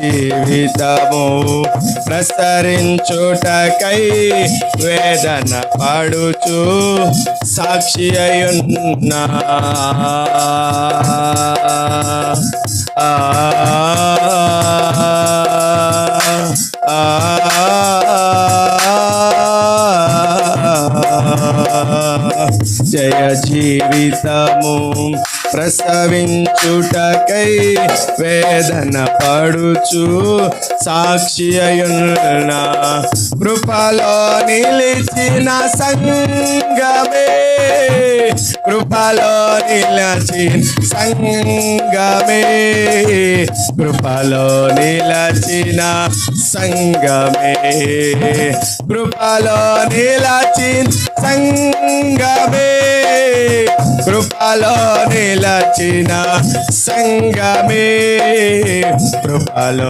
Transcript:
జీవితము ప్రసరించుటకై వేదన పడుచు సాక్షి అయున్నా జయ జీవితము ప్రసవించుటకై వేదన పడుచు సాక్షి అయున్న కృపలో నిలిచిన సంగమే కృపలో నిలచిన సంగమే కృపలో నిలచిన సంగమే కృపలో నిలచిన సంగమే కృపలో నిలచిన సంగమే కృపలో